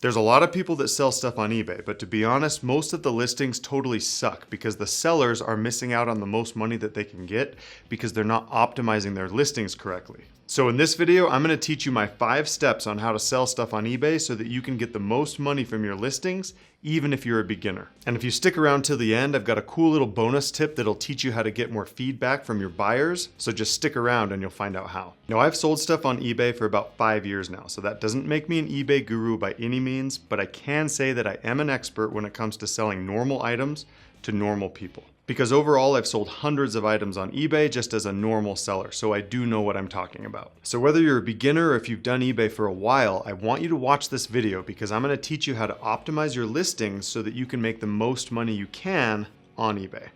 There's a lot of people that sell stuff on eBay, but to be honest, most of the listings totally suck because the sellers are missing out on the most money that they can get because they're not optimizing their listings correctly. So in this video, I'm going to teach you my 5 steps on how to sell stuff on eBay so that you can get the most money from your listings, even if you're a beginner. And if you stick around till the end, I've got a cool little bonus tip that'll teach you how to get more feedback from your buyers. So just stick around and you'll find out how. Now, I've sold stuff on eBay for about 5 years now, so that doesn't make me an eBay guru by any means, but I can say that I am an expert when it comes to selling normal items to normal people. Because overall, I've sold hundreds of items on eBay just as a normal seller, so I do know what I'm talking about. So whether you're a beginner or if you've done eBay for a while, I want you to watch this video because I'm going to teach you how to optimize your listings so that you can make the most money you can on eBay.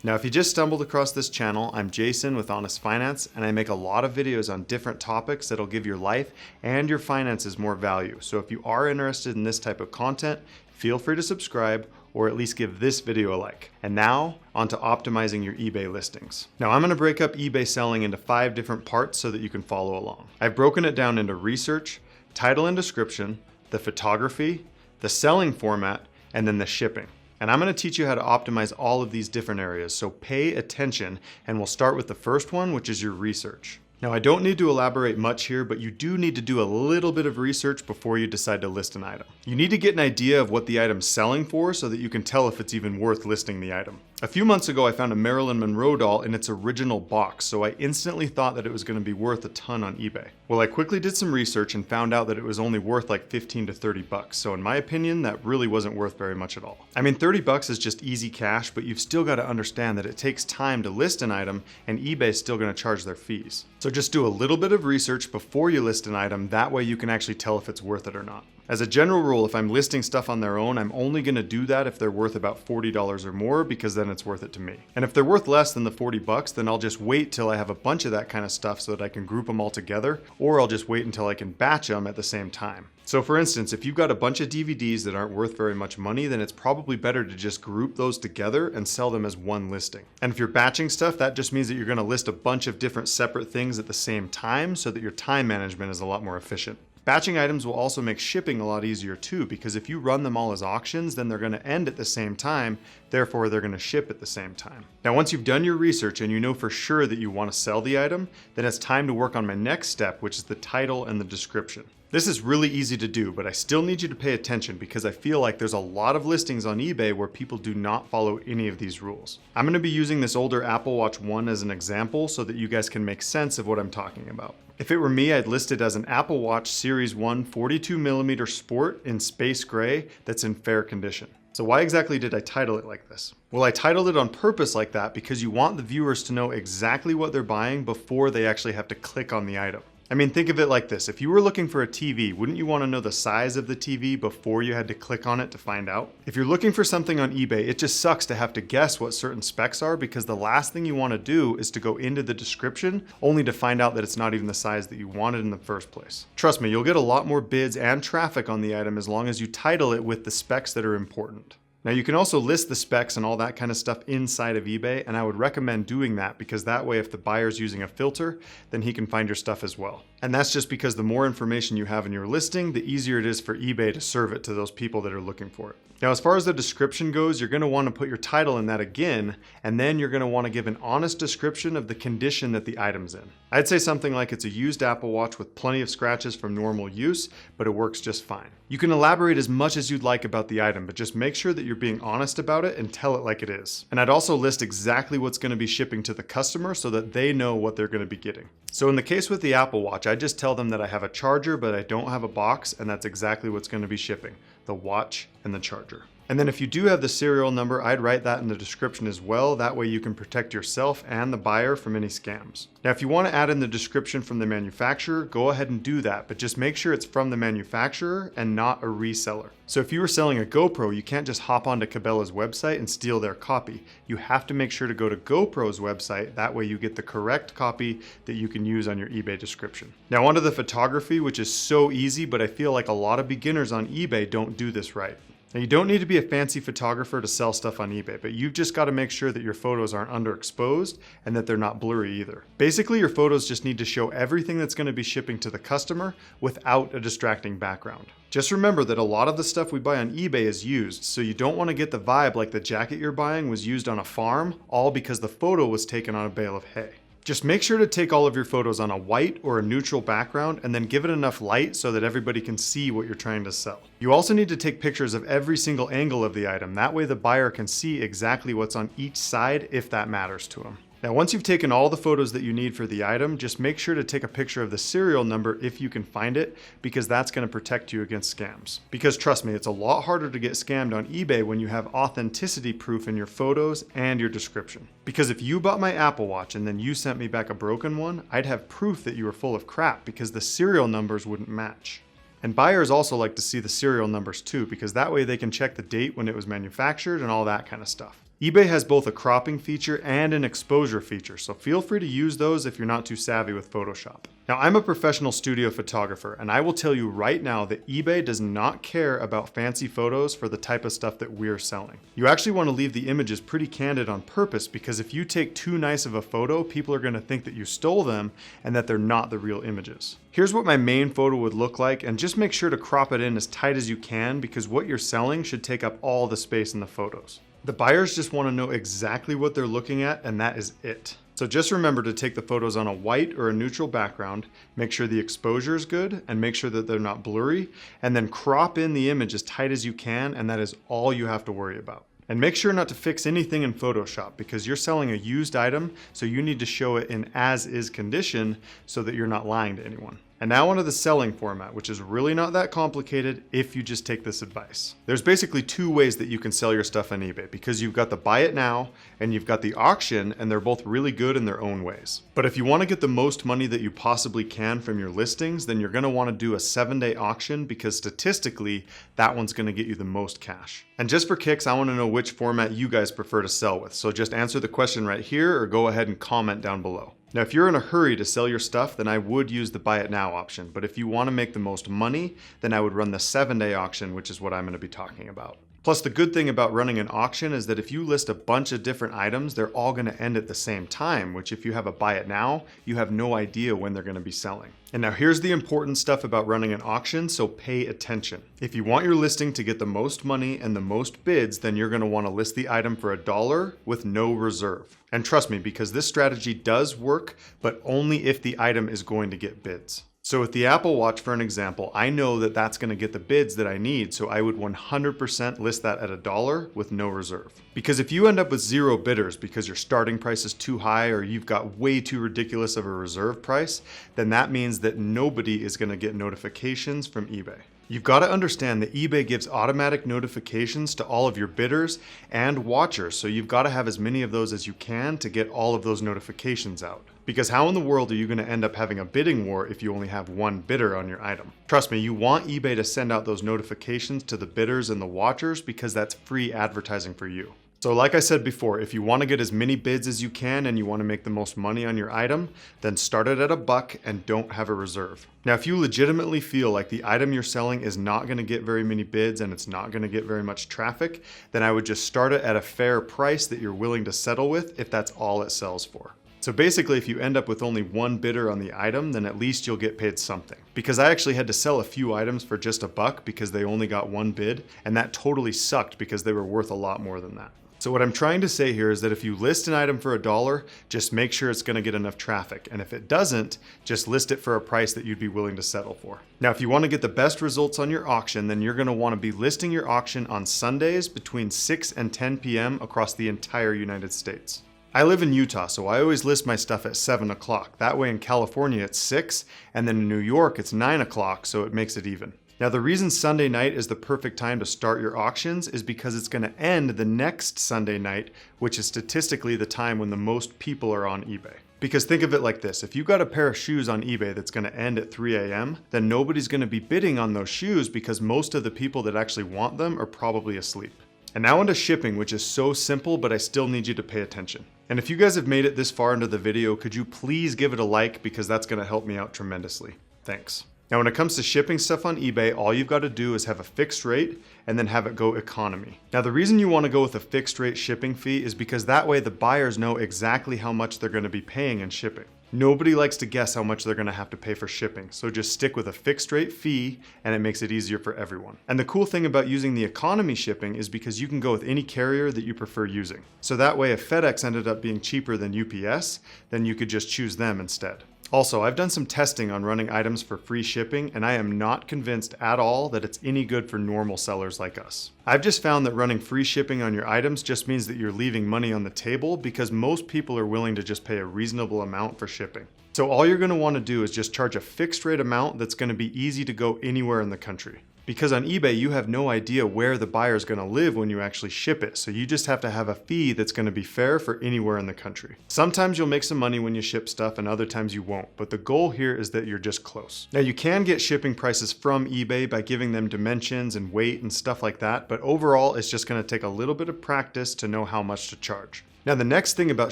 Now, if you just stumbled across this channel, I'm Jason with Honest Finance, and I make a lot of videos on different topics that'll give your life and your finances more value. So if you are interested in this type of content, feel free to subscribe or at least give this video a like. And now, on to optimizing your eBay listings. Now, I'm gonna break up eBay selling into 5 different parts so that you can follow along. I've broken it down into research, title and description, the photography, the selling format, and then the shipping. And I'm gonna teach you how to optimize all of these different areas, so pay attention, and we'll start with the first one, which is your research. Now, I don't need to elaborate much here, but you do need to do a little bit of research before you decide to list an item. You need to get an idea of what the item's selling for so that you can tell if it's even worth listing the item. A few months ago, I found a Marilyn Monroe doll in its original box, so I instantly thought that it was going to be worth a ton on eBay. Well, I quickly did some research and found out that it was only worth like 15 to 30 bucks, so in my opinion, that really wasn't worth very much at all. I mean, 30 bucks is just easy cash, but you've still got to understand that it takes time to list an item, and eBay's still going to charge their fees. So just do a little bit of research before you list an item, that way you can actually tell if it's worth it or not. As a general rule, if I'm listing stuff on their own, I'm only going to do that if they're worth about $40 or more, because then it's worth it to me. And if they're worth less than the 40 bucks, then I'll just wait till I have a bunch of that kind of stuff so that I can group them all together, or I'll just wait until I can batch them at the same time. So for instance, if you've got a bunch of DVDs that aren't worth very much money, then it's probably better to just group those together and sell them as one listing. And if you're batching stuff, that just means that you're going to list a bunch of different separate things at the same time so that your time management is a lot more efficient. Batching items will also make shipping a lot easier too, because if you run them all as auctions, then they're going to end at the same time, therefore they're going to ship at the same time. Now, once you've done your research and you know for sure that you want to sell the item, then it's time to work on my next step, which is the title and the description. This is really easy to do, but I still need you to pay attention because I feel like there's a lot of listings on eBay where people do not follow any of these rules. I'm going to be using this older Apple Watch 1 as an example so that you guys can make sense of what I'm talking about. If it were me, I'd list it as an Apple Watch Series 1 42mm Sport in space gray that's in fair condition. So why exactly did I title it like this? Well, I titled it on purpose like that because you want the viewers to know exactly what they're buying before they actually have to click on the item. I mean, think of it like this. If you were looking for a TV, wouldn't you want to know the size of the TV before you had to click on it to find out? If you're looking for something on eBay, it just sucks to have to guess what certain specs are because the last thing you want to do is to go into the description only to find out that it's not even the size that you wanted in the first place. Trust me, you'll get a lot more bids and traffic on the item as long as you title it with the specs that are important. Now, you can also list the specs and all that kind of stuff inside of eBay, and I would recommend doing that because that way if the buyer's using a filter, then he can find your stuff as well. And that's just because the more information you have in your listing, the easier it is for eBay to serve it to those people that are looking for it. Now, as far as the description goes, you're going to want to put your title in that again, and then you're going to want to give an honest description of the condition that the item's in. I'd say something like it's a used Apple Watch with plenty of scratches from normal use, but it works just fine. You can elaborate as much as you'd like about the item, but just make sure that you're being honest about it and tell it like it is. And I'd also list exactly what's going to be shipping to the customer so that they know what they're going to be getting. So in the case with the Apple Watch, I just tell them that I have a charger, but I don't have a box, and that's exactly what's going to be shipping, the watch and the charger. And then if you do have the serial number, I'd write that in the description as well. That way you can protect yourself and the buyer from any scams. Now, if you want to add in the description from the manufacturer, go ahead and do that, but just make sure it's from the manufacturer and not a reseller. So if you were selling a GoPro, you can't just hop onto Cabela's website and steal their copy. You have to make sure to go to GoPro's website. That way you get the correct copy that you can use on your eBay description. Now onto the photography, which is so easy, but I feel like a lot of beginners on eBay don't do this right. Now, you don't need to be a fancy photographer to sell stuff on eBay, but you've just got to make sure that your photos aren't underexposed and that they're not blurry either. Basically, your photos just need to show everything that's going to be shipping to the customer without a distracting background. Just remember that a lot of the stuff we buy on eBay is used, so you don't want to get the vibe like the jacket you're buying was used on a farm, all because the photo was taken on a bale of hay. Just make sure to take all of your photos on a white or a neutral background and then give it enough light so that everybody can see what you're trying to sell. You also need to take pictures of every single angle of the item. That way the buyer can see exactly what's on each side if that matters to them. Now, once you've taken all the photos that you need for the item, just make sure to take a picture of the serial number if you can find it, because that's going to protect you against scams. Because trust me, it's a lot harder to get scammed on eBay when you have authenticity proof in your photos and your description. Because if you bought my Apple Watch and then you sent me back a broken one, I'd have proof that you were full of crap because the serial numbers wouldn't match. And buyers also like to see the serial numbers too, because that way they can check the date when it was manufactured and all that kind of stuff. eBay has both a cropping feature and an exposure feature, so feel free to use those if you're not too savvy with Photoshop. Now, I'm a professional studio photographer, and I will tell you right now that eBay does not care about fancy photos for the type of stuff that we're selling. You actually want to leave the images pretty candid on purpose, because if you take too nice of a photo, people are going to think that you stole them and that they're not the real images. Here's what my main photo would look like, and just make sure to crop it in as tight as you can, because what you're selling should take up all the space in the photos. The buyers just want to know exactly what they're looking at, and that is it. So just remember to take the photos on a white or a neutral background, make sure the exposure is good, and make sure that they're not blurry, and then crop in the image as tight as you can, and that is all you have to worry about. And make sure not to fix anything in Photoshop, because you're selling a used item, so you need to show it in as-is condition so that you're not lying to anyone. And now onto the selling format, which is really not that complicated if you just take this advice. There's basically two ways that you can sell your stuff on eBay, because you've got the buy it now and you've got the auction, and they're both really good in their own ways. But if you want to get the most money that you possibly can from your listings, then you're going to want to do a 7-day auction, because statistically, that one's going to get you the most cash. And just for kicks, I want to know which format you guys prefer to sell with. So just answer the question right here or go ahead and comment down below. Now, if you're in a hurry to sell your stuff, then I would use the buy it now option. But if you want to make the most money, then I would run the 7-day auction, which is what I'm going to be talking about. Plus, the good thing about running an auction is that if you list a bunch of different items, they're all going to end at the same time, which if you have a buy it now, you have no idea when they're going to be selling. And now here's the important stuff about running an auction, so pay attention. If you want your listing to get the most money and the most bids, then you're going to want to list the item for $1 with no reserve. And trust me, because this strategy does work, but only if the item is going to get bids. So with the Apple Watch, for an example, I know that that's going to get the bids that I need, so I would 100% list that at $1 with no reserve. Because if you end up with 0 bidders because your starting price is too high or you've got way too ridiculous of a reserve price, then that means that nobody is going to get notifications from eBay. You've got to understand that eBay gives automatic notifications to all of your bidders and watchers, so you've got to have as many of those as you can to get all of those notifications out. Because how in the world are you going to end up having a bidding war if you only have one bidder on your item? Trust me, you want eBay to send out those notifications to the bidders and the watchers, because that's free advertising for you. So like I said before, if you want to get as many bids as you can and you want to make the most money on your item, then start it at $1 and don't have a reserve. Now, if you legitimately feel like the item you're selling is not going to get very many bids and it's not going to get very much traffic, then I would just start it at a fair price that you're willing to settle with if that's all it sells for. So basically, if you end up with only one bidder on the item, then at least you'll get paid something. Because I actually had to sell a few items for just $1 because they only got one bid, and that totally sucked because they were worth a lot more than that. So what I'm trying to say here is that if you list an item for $1, just make sure it's going to get enough traffic. And if it doesn't, just list it for a price that you'd be willing to settle for. Now, if you want to get the best results on your auction, then you're going to want to be listing your auction on Sundays between 6 and 10 p.m. across the entire United States. I live in Utah, so I always list my stuff at 7 o'clock. That way in California it's 6, and then in New York it's 9 o'clock, so it makes it even. Now, the reason Sunday night is the perfect time to start your auctions is because it's going to end the next Sunday night, which is statistically the time when the most people are on eBay. Because think of it like this, if you got a pair of shoes on eBay that's going to end at 3 a.m., then nobody's going to be bidding on those shoes because most of the people that actually want them are probably asleep. And now onto shipping, which is so simple, but I still need you to pay attention. And if you guys have made it this far into the video, could you please give it a like, because that's going to help me out tremendously. Thanks. Now, when it comes to shipping stuff on eBay, all you've got to do is have a fixed rate and then have it go economy. Now, the reason you want to go with a fixed rate shipping fee is because that way the buyers know exactly how much they're going to be paying in shipping. Nobody likes to guess how much they're going to have to pay for shipping, so just stick with a fixed rate fee and it makes it easier for everyone. And the cool thing about using the economy shipping is because you can go with any carrier that you prefer using. So that way if FedEx ended up being cheaper than UPS, then you could just choose them instead. Also, I've done some testing on running items for free shipping, and I am not convinced at all that it's any good for normal sellers like us. I've just found that running free shipping on your items just means that you're leaving money on the table because most people are willing to just pay a reasonable amount for shipping. So all you're going to want to do is just charge a fixed rate amount that's going to be easy to go anywhere in the country. Because on eBay, you have no idea where the buyer is going to live when you actually ship it, so you just have to have a fee that's going to be fair for anywhere in the country. Sometimes you'll make some money when you ship stuff and other times you won't, but the goal here is that you're just close. Now, you can get shipping prices from eBay by giving them dimensions and weight and stuff like that, but overall, it's just going to take a little bit of practice to know how much to charge. Now, the next thing about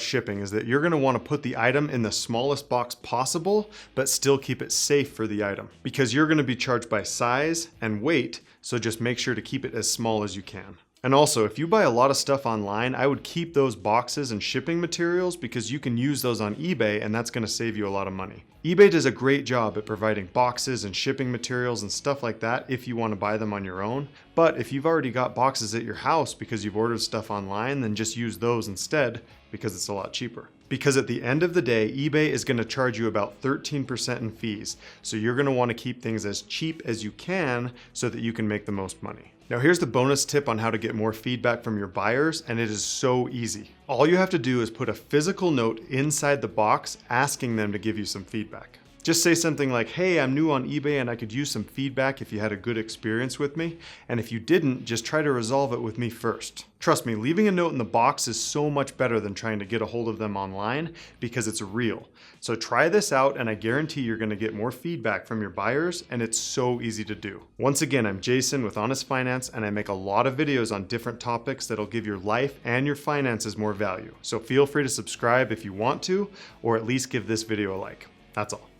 shipping is that you're going to want to put the item in the smallest box possible, but still keep it safe for the item because you're going to be charged by size and weight, so just make sure to keep it as small as you can. And also, if you buy a lot of stuff online, I would keep those boxes and shipping materials because you can use those on eBay and that's going to save you a lot of money. eBay does a great job at providing boxes and shipping materials and stuff like that if you want to buy them on your own. But if you've already got boxes at your house because you've ordered stuff online, then just use those instead because it's a lot cheaper. Because at the end of the day, eBay is going to charge you about 13% in fees. So you're going to want to keep things as cheap as you can so that you can make the most money. Now here's the bonus tip on how to get more feedback from your buyers, and it is so easy. All you have to do is put a physical note inside the box asking them to give you some feedback. Just say something like, hey, I'm new on eBay and I could use some feedback if you had a good experience with me. And if you didn't, just try to resolve it with me first. Trust me, leaving a note in the box is so much better than trying to get a hold of them online because it's real. So try this out and I guarantee you're going to get more feedback from your buyers, and it's so easy to do. Once again, I'm Jason with Honest Finance and I make a lot of videos on different topics that'll give your life and your finances more value. So feel free to subscribe if you want to, or at least give this video a like. That's all.